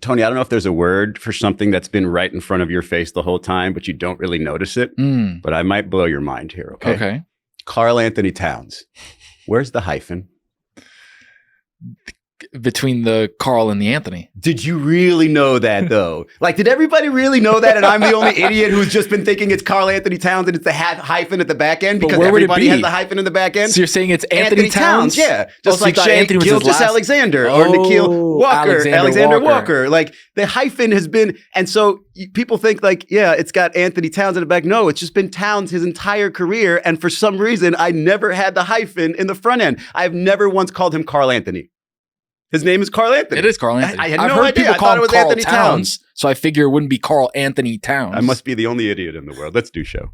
Tony, I don't know if there's a word for something that's been right in front of your face the whole time, but you don't really notice it. But I might blow your mind here, okay? Okay. Karl Anthony Towns. Where's the hyphen? Between the Carl and the Anthony. Did you really know that, though? Like, did everybody really know that? And I'm the only idiot who's just been thinking it's Karl Anthony Towns and it's the hyphen at the back end because everybody has the hyphen in the back end. So you're saying it's Anthony Towns? Yeah. Just like Shea Gilgeous-Alexander or Nikhil Walker, Alexander Walker. Like, the hyphen has been, and so people think like, yeah, it's got Anthony Towns in the back. No, it's just been Towns his entire career. And for some reason, I never had the hyphen in the front end. I've never once called him Karl Anthony. His name is Karl Anthony. It is Karl Anthony. I had no idea. I thought it was Karl Anthony Towns. So I figure it wouldn't be Karl Anthony Towns. I must be the only idiot in the world. Let's do show.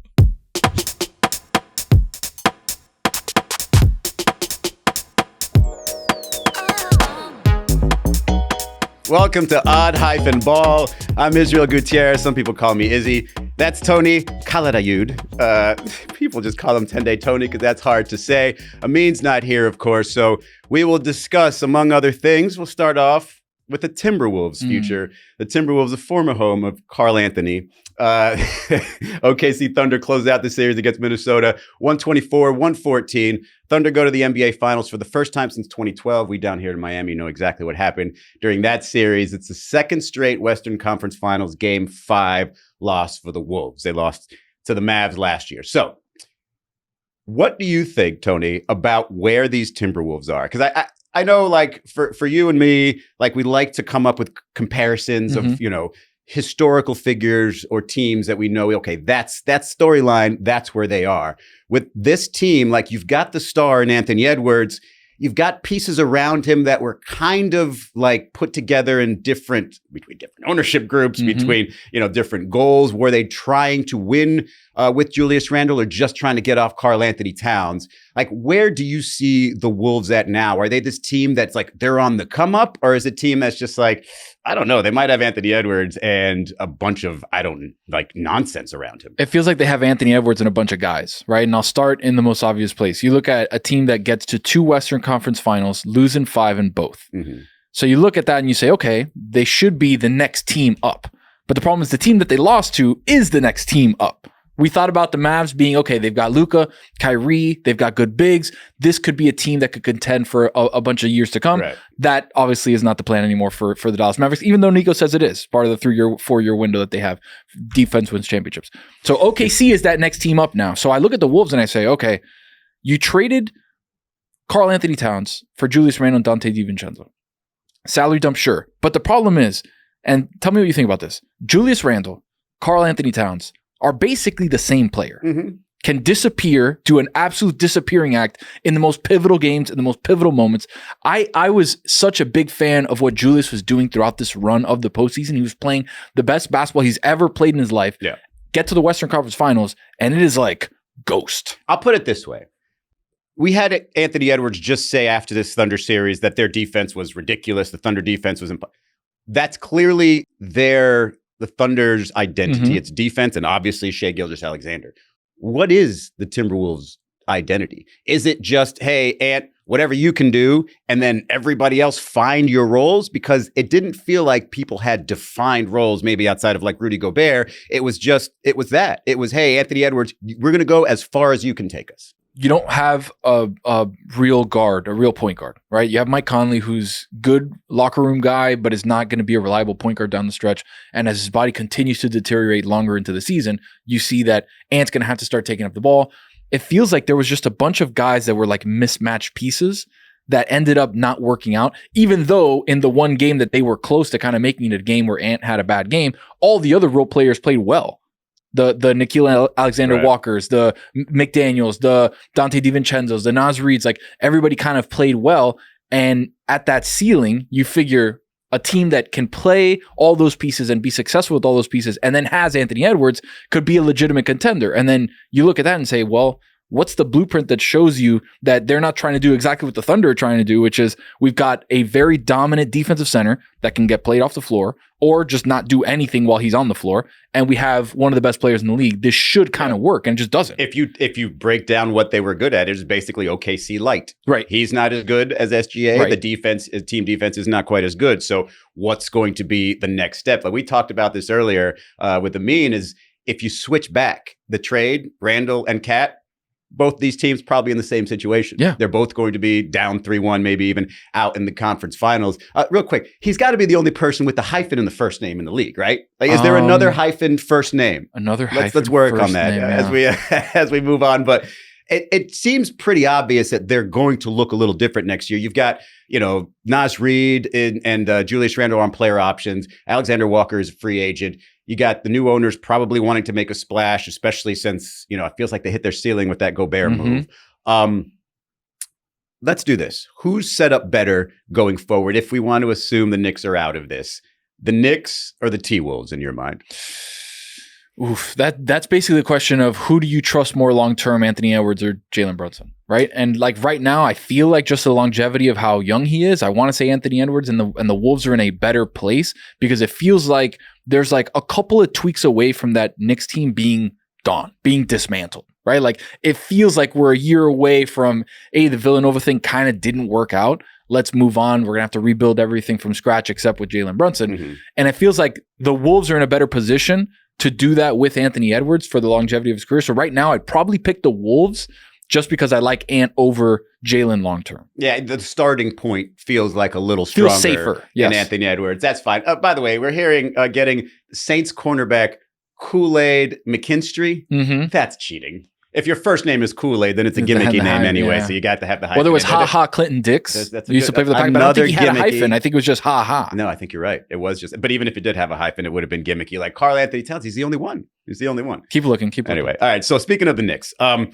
Welcome to Odd-Ball. I'm Israel Gutierrez. Some people call me Izzy. That's Tony Kaladayud. People just call him 10-Day Tony because that's hard to say. Amin's not here, of course, so we will discuss, among other things, we'll start off with the Timberwolves' future. The Timberwolves, a former home of Karl Anthony. OKC Thunder close out the series against Minnesota, 124-114. Thunder go to the NBA Finals for the first time since 2012. We down here in Miami know exactly what happened during that series. It's the second straight Western Conference Finals Game 5 loss for the Wolves. They lost to the Mavs last year. So what do you think, Tony, about where these Timberwolves are? Because I know, like, for you and me, like, we like to come up with comparisons of, you know, historical figures or teams that we know, okay, that's storyline, that's where they are. With this team, like, you've got the star in Anthony Edwards, you've got pieces around him that were kind of like put together in between different ownership groups, between, you know, different goals. Were they trying to win with Julius Randle or just trying to get off Karl Anthony Towns? Like, where do you see the Wolves at now? Are they this team that's like, they're on the come up, or is it a team that's just like, I don't know, they might have Anthony Edwards and a bunch of, nonsense around him? It feels like they have Anthony Edwards and a bunch of guys, right? And I'll start in the most obvious place. You look at a team that gets to 2 Western Conference Finals, losing 5 in both. So you look at that and you say, okay, they should be the next team up. But the problem is the team that they lost to is the next team up. We thought about the Mavs being, okay, they've got Luka, Kyrie, they've got good bigs. This could be a team that could contend for a bunch of years to come. Right. That obviously is not the plan anymore for the Dallas Mavericks, even though Nico says it is part of the 3-year, 4-year window that they have. Defense wins championships. So OKC is that next team up now. So I look at the Wolves and I say, okay, you traded Karl Anthony Towns for Julius Randle and Dante DiVincenzo. Salary dump, sure. But the problem is, and tell me what you think about this, Julius Randle, Karl Anthony Towns are basically the same player. Can disappear, do an absolute disappearing act in the most pivotal games, in the most pivotal moments. I was such a big fan of what Julius was doing throughout this run of the postseason. He was playing the best basketball he's ever played in his life. Yeah. Get to the Western Conference Finals, and it is like ghost. I'll put it this way. We had Anthony Edwards just say after this Thunder series that their defense was ridiculous. The Thunder defense was that's clearly the Thunder's identity. It's defense and obviously Shea Gilgeous-Alexander. What is the Timberwolves' identity? Is it just, hey, Ant, whatever you can do, and then everybody else find your roles? Because it didn't feel like people had defined roles, maybe outside of like Rudy Gobert. It was that. It was, hey, Anthony Edwards, we're going to go as far as you can take us. You don't have a real guard, a real point guard, right? You have Mike Conley, who's good locker room guy, but is not going to be a reliable point guard down the stretch. And as his body continues to deteriorate longer into the season, you see that Ant's going to have to start taking up the ball. It feels like there was just a bunch of guys that were like mismatched pieces that ended up not working out, even though in the one game that they were close to kind of making it a game where Ant had a bad game, all the other role players played well. The Nikhil Alexander Walkers, the McDaniels, the Dante DiVincenzos, the Naz Reids, like everybody kind of played well. And at that ceiling, you figure a team that can play all those pieces and be successful with all those pieces and then has Anthony Edwards could be a legitimate contender. And then you look at that and say, well, what's the blueprint that shows you that they're not trying to do exactly what the Thunder are trying to do, which is we've got a very dominant defensive center that can get played off the floor or just not do anything while he's on the floor, and we have one of the best players in the league. This should kind of work, and it just doesn't. If you break down what they were good at, it's basically OKC light. Right. He's not as good as SGA. Right. The team defense is not quite as good. So what's going to be the next step? Like we talked about this earlier with Amin, is if you switch back the trade, Randall and KAT, both these teams probably in the same situation. Yeah. They're both going to be down 3-1, maybe even out in the conference finals. Real quick, he's got to be the only person with the hyphen in the first name in the league, right? Like, is there another hyphen first name? Let's work on that as we move on. But it seems pretty obvious that they're going to look a little different next year. You've got, Naz Reid and Julius Randle on player options. Alexander Walker is a free agent. You got the new owners probably wanting to make a splash, especially since, it feels like they hit their ceiling with that Gobert move. Let's do this. Who's set up better going forward if we want to assume the Knicks are out of this? The Knicks or the T-Wolves in your mind? Oof, that's basically the question of who do you trust more long-term, Anthony Edwards or Jalen Brunson, right? And like right now, I feel like just the longevity of how young he is, I want to say Anthony Edwards, and the Wolves are in a better place because it feels like there's like a couple of tweaks away from that Knicks team being gone, being dismantled, right? Like it feels like we're a year away from, the Villanova thing kind of didn't work out. Let's move on. We're going to have to rebuild everything from scratch except with Jalen Brunson. And it feels like the Wolves are in a better position to do that with Anthony Edwards for the longevity of his career. So right now, I'd probably pick the Wolves just because I like Ant over Jalen long-term. Yeah, the starting point feels like a little stronger. Feels safer. Yes. Than Anthony Edwards. That's fine. By the way, we're getting Saints cornerback Kool-Aid McKinstry. That's cheating. If your first name is Kool-Aid, then it's a gimmicky name anyway, so you got to have the hyphen. Well, there was Ha Clinton Dix. He used to play for the Packers, but I don't think he had a hyphen. I think it was just Ha. No, I think you're right. It was just, but even if it did have a hyphen, it would have been gimmicky. Like Karl Anthony Towns, he's the only one. Keep looking. Anyway, all right. So speaking of the Knicks, I'm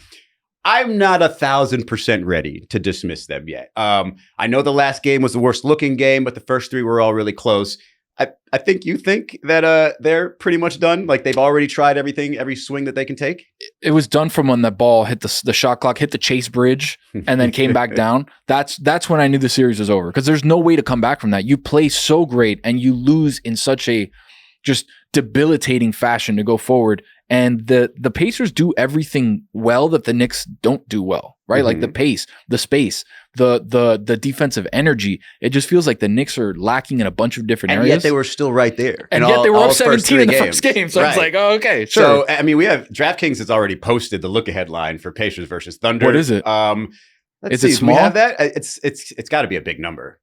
not 1,000% ready to dismiss them yet. I know the last game was the worst looking game, but the first three were all really close. I think you think that they're pretty much done. Like they've already tried everything, every swing that they can take. It was done from when that ball hit the shot clock, hit the chase bridge, and then came back down. That's when I knew the series was over because there's no way to come back from that. You play so great and you lose in such a just debilitating fashion to go forward. And the Pacers do everything well that the Knicks don't do well, right? Like the pace, the space, the defensive energy. It just feels like the Knicks are lacking in a bunch of different areas. And yet they were still right there. And yet they were up 17 in the first game. So it's like, oh, okay, sure. So, I mean, we have DraftKings has already posted the look-ahead line for Pacers versus Thunder. What is it? Let's see. It small? We have that? It's got to be a big number.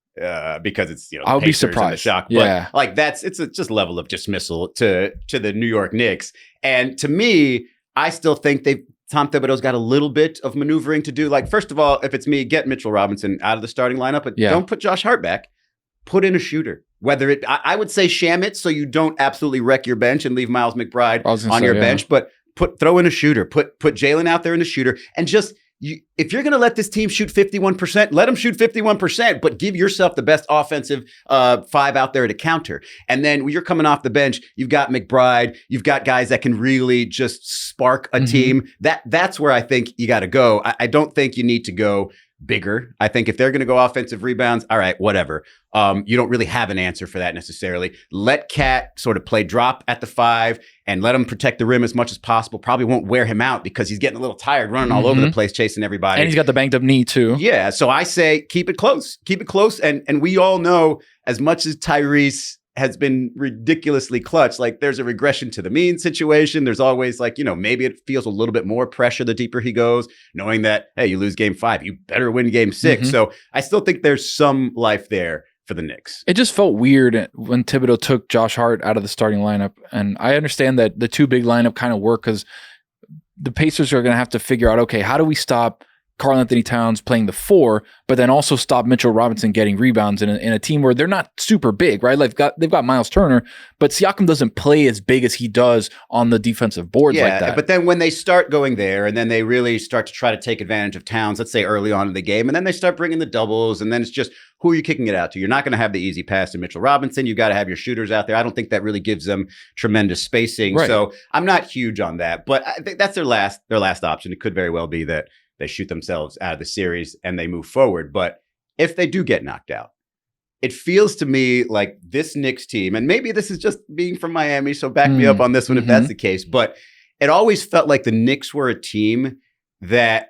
Because it's I'll be surprised. The shock, yeah. But like it's just level of dismissal to the New York Knicks, and to me, I still think Tom Thibodeau's got a little bit of maneuvering to do. Like first of all, if it's me, get Mitchell Robinson out of the starting lineup, but don't put Josh Hart back. Put in a shooter. Whether I would say sham it so you don't absolutely wreck your bench and leave Miles McBride on your bench, but throw in a shooter. Put Jalen out there in the shooter, and just. If you're going to let this team shoot 51%, let them shoot 51%, but give yourself the best offensive five out there to counter. And then when you're coming off the bench, you've got McBride, you've got guys that can really just spark a team. That's where I think you got to go. I don't think you need to go bigger. I think if they're going to go offensive rebounds, all right, whatever. You don't really have an answer for that necessarily. Let KAT sort of play drop at the 5 and let him protect the rim as much as possible. Probably won't wear him out because he's getting a little tired running all over the place, chasing everybody. And he's got the banged up knee too. Yeah. So I say keep it close. Keep it close. And we all know as much as Tyrese has been ridiculously clutch, like there's a regression to the mean situation. There's always like, maybe it feels a little bit more pressure the deeper he goes, knowing that, hey, you lose game 5, you better win game 6. So I still think there's some life there for the Knicks. It just felt weird when Thibodeau took Josh Hart out of the starting lineup. And I understand that the two big lineup kind of work because the Pacers are going to have to figure out, okay, how do we stop Karl Anthony Towns playing the 4, but then also stop Mitchell Robinson getting rebounds in a team where they're not super big, right? Like they've got Miles Turner, but Siakam doesn't play as big as he does on the defensive boards like that. But then when they start going there and then they really start to try to take advantage of Towns, let's say early on in the game, and then they start bringing the doubles, and then it's just, who are you kicking it out to? You're not going to have the easy pass to Mitchell Robinson. You got to have your shooters out there. I don't think that really gives them tremendous spacing. Right. So I'm not huge on that, but I think that's their last option. It could very well be that they shoot themselves out of the series and they move forward. But if they do get knocked out, it feels to me like this Knicks team, and maybe this is just being from Miami, so back me up on this one if that's the case, but it always felt like the Knicks were a team that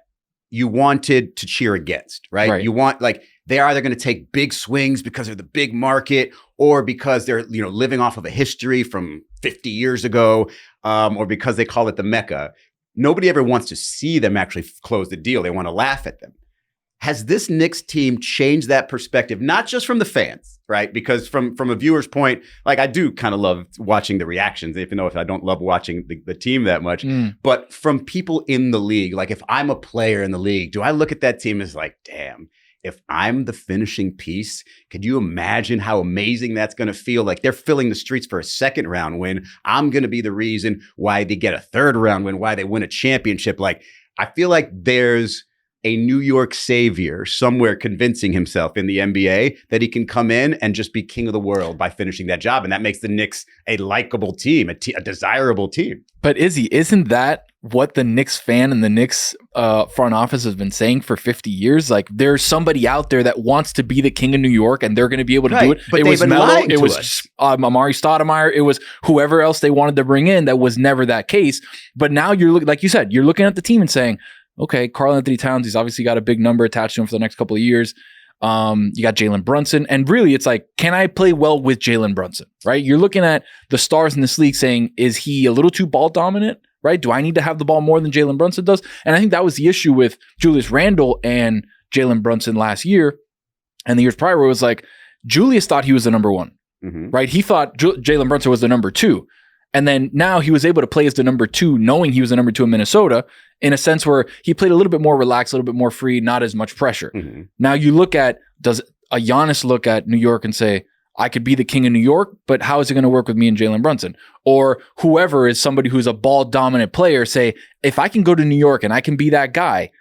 you wanted to cheer against, right? You want, like, they're either going to take big swings because they're the big market, or because they're, living off of a history from 50 years ago, or because they call it the Mecca. Nobody ever wants to see them actually close the deal. They want to laugh at them. Has this Knicks team changed that perspective? Not just from the fans, right? Because from a viewer's point, like, I do kind of love watching the reactions, even though if I don't love watching the team that much. But from people in the league, like if I'm a player in the league, do I look at that team as like, damn, if I'm the finishing piece, could you imagine how amazing that's going to feel? Like they're filling the streets for a second round win. I'm going to be the reason why they get a third round win, why they win a championship. Like, I feel like there's a New York savior somewhere convincing himself in the NBA that he can come in and just be king of the world by finishing that job. And that makes the Knicks a likable team, a desirable team. But Izzy, isn't that what the Knicks fan and the Knicks front office has been saying for 50 years? Like, there's somebody out there that wants to be the king of New York, and they're going to be able to do it. But it was Melo, it was Amari Stoudemire, it was whoever else they wanted to bring in. That was never that case. But now you're looking, like you said, you're looking at the team and saying, okay, Karl Anthony Towns, he's obviously got a big number attached to him for the next couple of years. You got Jalen Brunson. And really, it's like, can I play well with Jalen Brunson, right? You're looking at the stars in this league saying, is he a little too ball dominant, right? Do I need to have the ball more than Jalen Brunson does? And I think that was the issue with Julius Randle and Jalen Brunson last year. And the years prior, where it was like, Julius thought he was the number 1, right? He thought Jalen Brunson was the number 2. And then now he was able to play as the number 2, knowing he was the number 2 in Minnesota, in a sense where he played a little bit more relaxed, a little bit more free, not as much pressure. Now you look at, does a Giannis look at New York and say, I could be the king of New York, but how is it going to work with me and Jalen Brunson? Or whoever is somebody who's a ball dominant player, say, if I can go to New York and I can be that guy,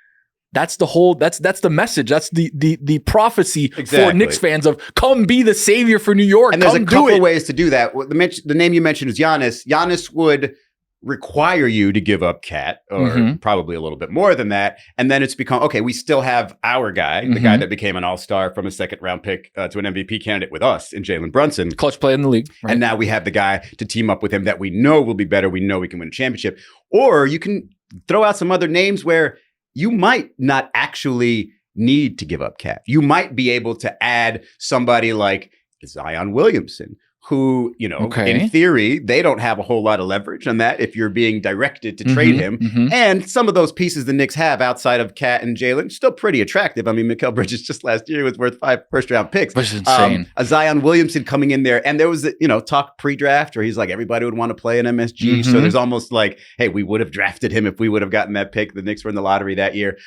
that's the whole, that's the message. That's the prophecy for Knicks fans of come be the savior for New York. And there's a couple of ways to do that. The name you mentioned is Giannis. Giannis would require you to give up KAT, or probably a little bit more than that. And then it's become, okay, we still have our guy, the guy that became an all-star from a second-round pick to an MVP candidate with us in Jalen Brunson. Clutch play in the league. Right? And now we have the guy to team up with him that we know will be better. We know we can win a championship. Or you can throw out some other names where you might not actually need to give up KAT. You might be able to add somebody like Zion Williamson, who, in theory, they don't have a whole lot of leverage on that if you're being directed to trade him. And some of those pieces the Knicks have outside of KAT and Jalen, still pretty attractive. I mean, Mikal Bridges just last year was worth 5 first-round picks. Which is insane. A Zion Williamson coming in there. And there was, talk pre-draft where he's like, everybody would want to play an MSG. So there's almost like, hey, we would have drafted him if we would have gotten that pick. The Knicks were in the lottery that year.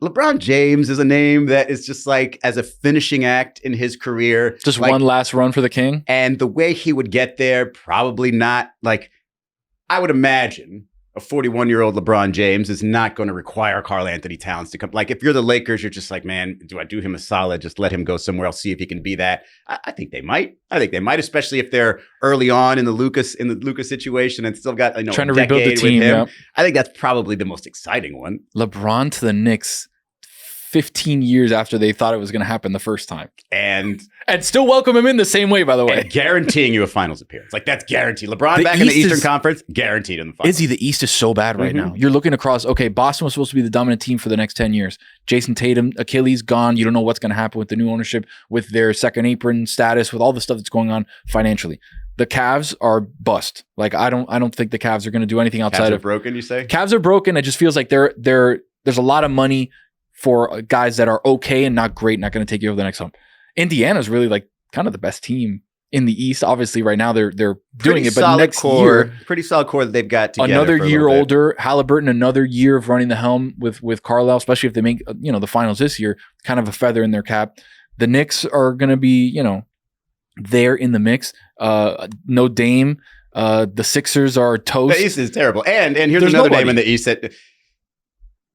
LeBron James is a name that is just like, as a finishing act in his career. Just like, one last run for the king. And the way he would get there, probably not, like, I would imagine a 41-year-old LeBron James is not going to require Karl Anthony Towns to come. Like, if you're the Lakers, you're just like, man, do I do him a solid? Just let him go somewhere else, see if he can be that. I think they might. Especially if they're early on in the Lucas situation and still got, trying to rebuild the team. Yep. I think that's probably the most exciting one. LeBron to the Knicks 15 years after they thought it was going to happen the first time. And still welcome him in the same way, by the way. And guaranteeing you a finals appearance. Like, that's guaranteed. LeBron back in the Eastern Conference, guaranteed in the finals. Izzy, the East is so bad right now. You're looking across, okay, Boston was supposed to be the dominant team for the next 10 years. Jason Tatum, Achilles gone. You don't know what's going to happen with the new ownership, with their second apron status, with all the stuff that's going on financially. The Cavs are bust. Like, I don't think the Cavs are going to do anything outside of broken, you say? Cavs are broken. It just feels like there's a lot of money for guys that are okay and not great, not going to take you over the next hump. Indiana's really like kind of the best team in the East. Obviously, right now they're doing pretty it, but next year, pretty solid core that they've got together. Another year older, Halliburton, another year of running the helm with Carlisle, especially if they make the finals this year, kind of a feather in their cap. The Knicks are going to be there in the mix. No Dame. The Sixers are toast. The East is terrible. And here's another name in the East that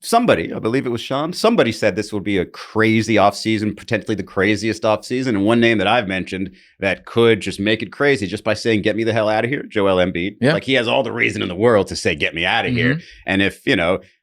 somebody, I believe it was Sean, somebody said this would be a crazy offseason, potentially the craziest offseason. And one name that I've mentioned that could just make it crazy just by saying, get me the hell out of here, Joel Embiid. Yeah. Like, he has all the reason in the world to say, get me out of here. And if,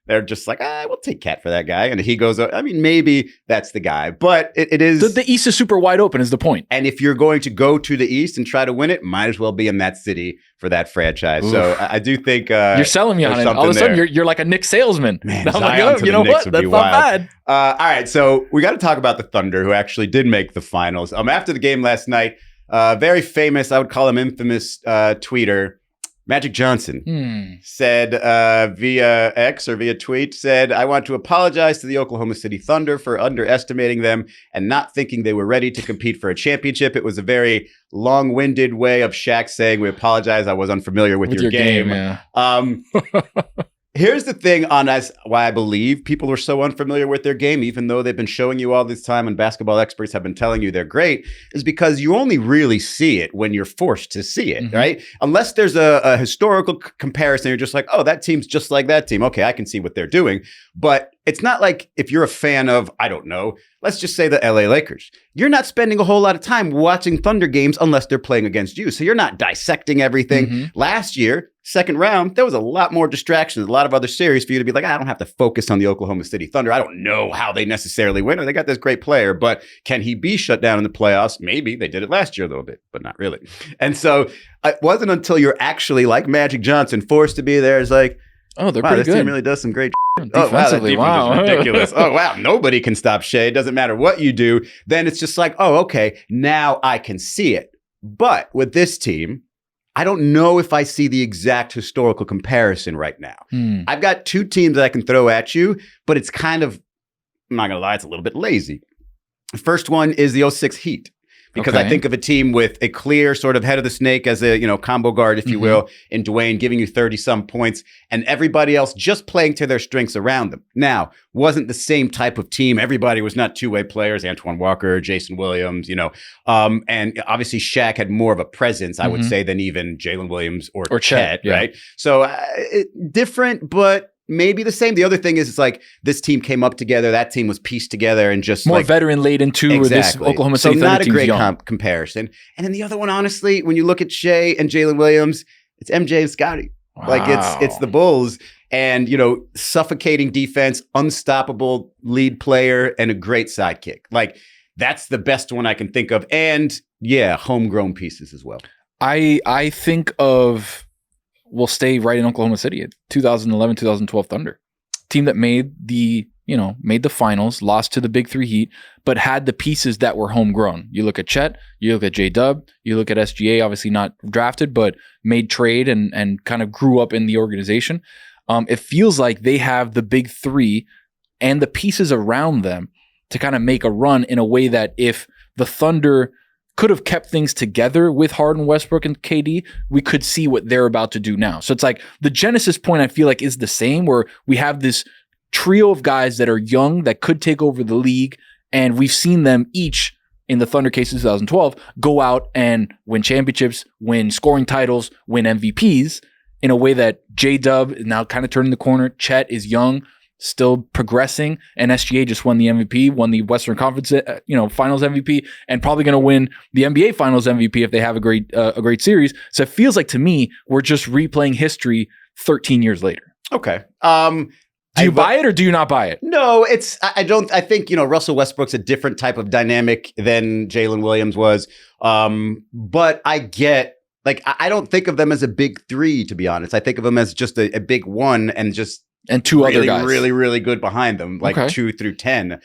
they're just like, we'll take KAT for that guy. And he goes, I mean, maybe that's the guy. But it is... The East is super wide open is the point. And if you're going to go to the East and try to win it, might as well be in that city for that franchise. Oof. So I do think... you're selling me on it. All of a sudden, you're like a Knicks salesman. Man, I'm like, you know what? That's not bad. All right, so we got to talk about the Thunder, who actually did make the finals. After the game last night, very famous, I would call him infamous tweeter, Magic Johnson said via X or via tweet, said, I want to apologize to the Oklahoma City Thunder for underestimating them and not thinking they were ready to compete for a championship. It was a very long-winded way of Shaq saying, we apologize, I was unfamiliar with your game. Yeah. Here's the thing on why I believe people are so unfamiliar with their game, even though they've been showing you all this time and basketball experts have been telling you they're great, is because you only really see it when you're forced to see it, right? Unless there's a historical comparison, you're just like, oh, that team's just like that team. Okay, I can see what they're doing. But it's not like if you're a fan of, I don't know, let's just say the LA Lakers. You're not spending a whole lot of time watching Thunder games unless they're playing against you. So you're not dissecting everything. Last year, second round, there was a lot more distractions, a lot of other series for you to be like, I don't have to focus on the Oklahoma City Thunder. I don't know how they necessarily win, or they got this great player, but can he be shut down in the playoffs? Maybe. They did it last year a little bit, but not really. And so it wasn't until you're actually, like Magic Johnson, forced to be there, it's like, oh, they're pretty this good. Team really does some great defensively. Wow, that defense is ridiculous. Oh, wow, nobody can stop Shea. It doesn't matter what you do. Then it's just like, oh, okay, now I can see it. But with this team, I don't know if I see the exact historical comparison right now. I've got two teams that I can throw at you, but it's kind of, I'm not going to lie, it's a little bit lazy. The first one is the 06 Heat. Because I think of a team with a clear sort of head of the snake as a, combo guard, if you will, in Dwayne giving you 30-some points and everybody else just playing to their strengths around them. Now, wasn't the same type of team. Everybody was not two-way players, Antoine Walker, Jason Williams, and obviously Shaq had more of a presence, I would say, than even Jalen Williams or Chet, right? So different, but maybe the same. The other thing is, it's like this team came up together. That team was pieced together and just more veteran laden too. Exactly. Where this Oklahoma City so not a great comparison. And then the other one, honestly, when you look at Shea and Jalen Williams, it's MJ and Scotty. Wow. Like it's the Bulls and suffocating defense, unstoppable lead player, and a great sidekick. Like that's the best one I can think of. And yeah, homegrown pieces as well. I think of. Will stay right in Oklahoma City. 2011, 2012 Thunder. Team that made the finals, lost to the Big Three Heat, but had the pieces that were homegrown. You look at Chet, you look at J-Dub, you look at SGA, obviously not drafted, but made trade and kind of grew up in the organization. It feels like they have the Big Three and the pieces around them to kind of make a run in a way that if the Thunder could have kept things together with Harden, Westbrook, and KD, we could see what they're about to do now. So it's like the genesis point I feel like is the same, where we have this trio of guys that are young that could take over the league, and we've seen them each, in the Thunder case in 2012, go out and win championships, win scoring titles, win MVPs in a way that J-Dub is now kind of turning the corner. Chet is young, still progressing, and SGA just won the MVP, won the Western Conference, Finals MVP, and probably going to win the NBA Finals MVP if they have a great series. So it feels like to me we're just replaying history 13 years later. Okay. Do you buy it or do you not buy it? No, I don't. I think Russell Westbrook's a different type of dynamic than Jalen Williams was. But I get. I don't think of them as a big three, to be honest. I think of them as just a big one and two other guys really, really good behind them, 2 through 10.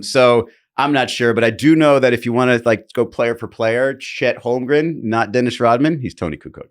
So I'm not sure, but I do know that if you want to go player for player, Chet Holmgren, not Dennis Rodman, he's Tony Kukoc.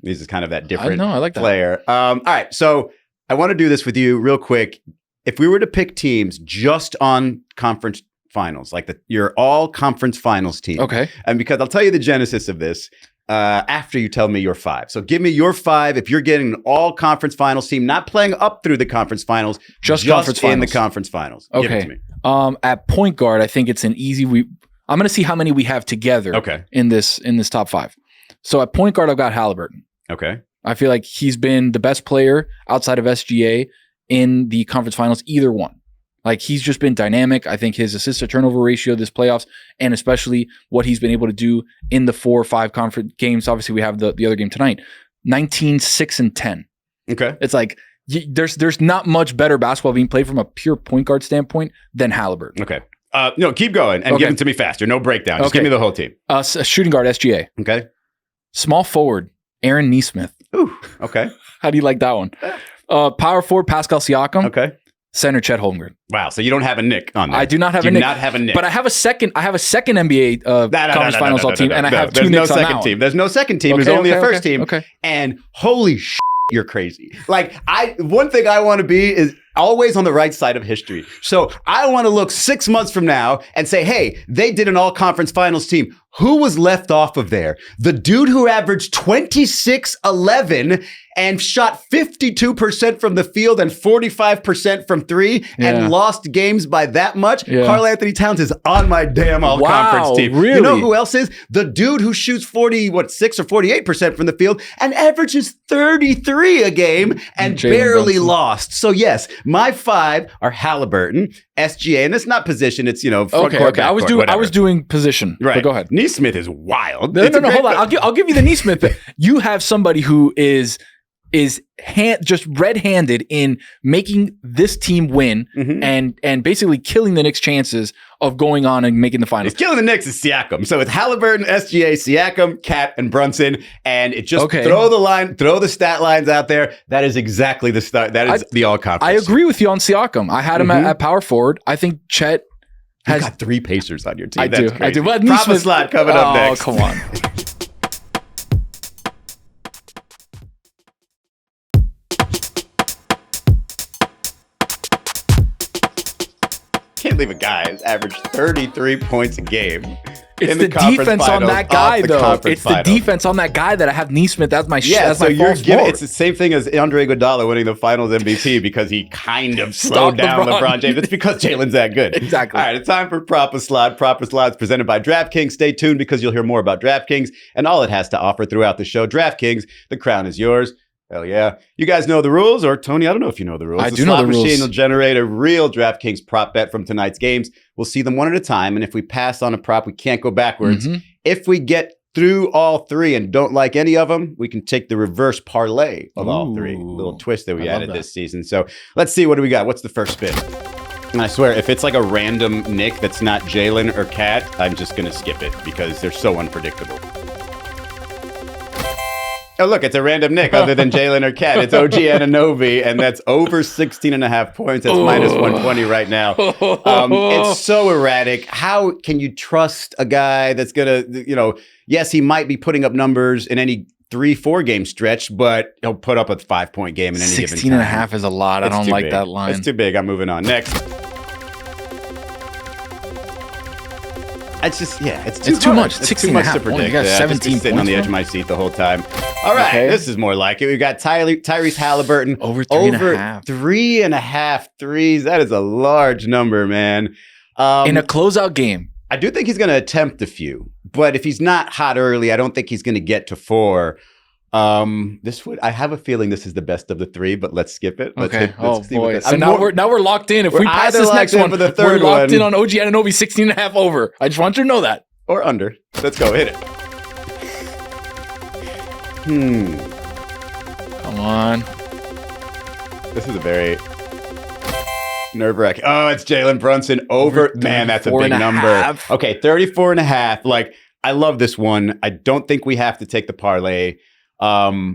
He's just kind of that different I like that. player. All right, so I want to do this with you real quick. If we were to pick teams just on conference finals, like your all conference finals team. Okay. And because I'll tell you the genesis of this after you tell me your 5. So give me your 5 if you're getting an all conference finals team, not playing up through the conference finals, just conference in the finals. conference finals. Okay. Give it to me. At point guard, I think it's an easy. I'm going to see how many we have together. Okay. In this top 5. So at point guard, I've got Halliburton. Okay. I feel like he's been the best player outside of SGA in the conference finals, either one. Like, he's just been dynamic. I think his assist to turnover ratio this playoffs, and especially what he's been able to do in the 4 or 5 conference games. Obviously, we have the other game tonight. 19, 6, and 10. Okay. It's like there's not much better basketball being played from a pure point guard standpoint than Halliburton. Okay. No, keep going and give it to me faster. No breakdown. Just give me the whole team. Shooting guard, SGA. Okay. Small forward, Aaron Nesmith. Ooh, okay. How do you like that one? Power forward, Pascal Siakam. Okay. Center, Chet Holmgren. Wow. So you don't have a Nick on there. I do not have a Nick. But I have a second NBA conference finals all team, and I have 2 Knicks on that one. There's no second team. There's only a first team. Okay. And holy shit, you're crazy. Like, one thing I want to be is always on the right side of history. So I want to look 6 months from now and say, hey, they did an all-conference finals team. Who was left off of there? The dude who averaged 26-11 and shot 52% from the field and 45% from 3 and lost games by that much. Karl Anthony Towns is on my damn all-conference team. Really? You know who else is? The dude who shoots 6 or 48% from the field and averages 33 a game and barely lost. So yes, my 5 are Halliburton, SGA, and it's not position. It's, front court, back court, I was doing position. Right. But go ahead. Nesmith is wild. No, hold on. I'll give you the Nesmith. You have somebody who is just red-handed in making this team win and basically killing the Knicks' chances of going on and making the finals. He's killing the Knicks is Siakam. So it's Halliburton, SGA, Siakam, KAT, and Brunson. And it just throw the stat lines out there. That is exactly the start. That is the all-conference. I agree with you on Siakam. I had him at power forward. I think Chet has got 3 Pacers on your team. I do. But Proper slot coming up next. Oh, come on. Can't leave a guy who's averaged 33 points a game. It's the defense on that guy, though. It's the defense on that guy that I have Nesmith. That's my that's my false forward. It's the same thing as Andre Iguodala winning the Finals MVP because he kind of slowed down LeBron James. It's because Jalen's that good. Exactly. All right, it's time for Proper Slot. Proper Slot is presented by DraftKings. Stay tuned because you'll hear more about DraftKings and all it has to offer throughout the show. DraftKings, the crown is yours. Hell yeah. You guys know the rules, or Tony, I don't know if you know the rules. I do know the rules. The slot machine will generate a real DraftKings prop bet from tonight's games. We'll see them one at a time, and if we pass on a prop, we can't go backwards. If we get through all 3 and don't like any of them, we can take the reverse parlay of all 3. Little twist that we added this season. So let's see, what do we got? What's the first spin? And I swear, if it's like a random Nick that's not Jalen or KAT, I'm just going to skip it because they're so unpredictable. Oh, look, it's a random Nick other than Jalen or KAT. It's OG Anunoby, and that's over 16.5 points. That's minus 120 right now. It's so erratic. How can you trust a guy that's going to, yes, he might be putting up numbers in any 3-4 game stretch, but he'll put up a 5-point game in any given time. 16.5 is a lot. I don't like that line. It's too big. I'm moving on. Next. It's just, it's too much. It's too much to predict. You got 17 sitting on the edge of my seat the whole time. All right, this is more like it. We've got Tyrese Halliburton over 3.5. 3.5 threes. That is a large number, man. In a closeout game. I do think he's going to attempt a few, but if he's not hot early, I don't think he's going to get to 4. I have a feeling this is the best of the 3, but let's skip it. Let's see boy. So now we're locked in. If we pass this next one, we're locked in on OG Anunoby 16.5 over. I just want you to know that. Or under. Let's go. Hit it. Come on. This is a very nerve-wracking. Oh, it's Jalen Brunson over. Man, that's a big number. Okay, 34.5. Like, I love this one. I don't think we have to take the parlay. No,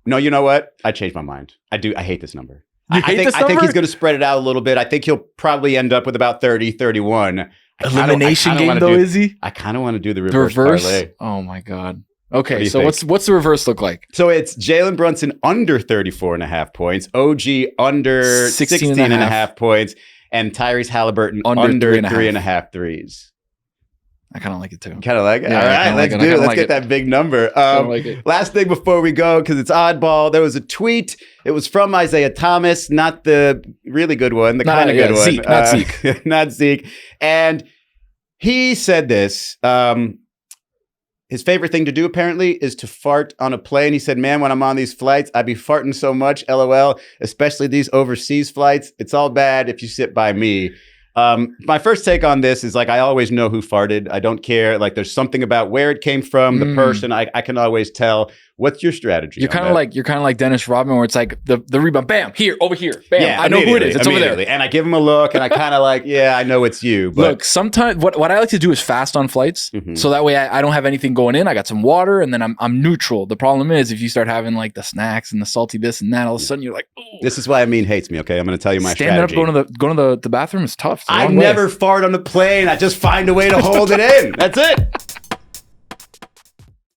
you know what? I changed my mind. I hate this number. I think he's going to spread it out a little bit. I think he'll probably end up with about 30, 31. Elimination game, though, Izzy? I kind of want to do the reverse parlay. Oh, my God. Okay, so what's the reverse look like? So it's Jalen Brunson under 34.5 points, OG under 16.5 points, and Tyrese Halliburton Under under 3.5. 3.5 threes. I kind of like it too. Kind of like it. Yeah, All I right, kinda let's like it. do I it. kinda Let's like get it. that big number. like it. Last thing before we go, because it's oddball, there was a tweet. It was from Isaiah Thomas, not the really good one, the kind of good one. Zeke, not Zeke. Not Zeke. And he said this. His favorite thing to do, apparently, is to fart on a plane. He said, man, when I'm on these flights, I be farting so much, LOL, especially these overseas flights. It's all bad if you sit by me. My first take on this is like, I always know who farted. I don't care. Like, there's something about where it came from, the person. I can always tell. What's your strategy? You're kind of like Dennis Rodman, where it's like the rebound, bam, here, over here, bam. Yeah, I know who it is. It's over there. And I give him a look, and I kind of like, yeah, I know it's you. But look, sometimes what I like to do is fast on flights, so that way I don't have anything going in. I got some water, and then I'm neutral. The problem is if you start having like the snacks and the salty this and that, all of a sudden you're like, ooh. This is why Amin hates me. Okay, I'm going to tell you my Standing strategy. up, going to the bathroom is tough. I never fart on the plane. I just find a way to hold it in. That's it.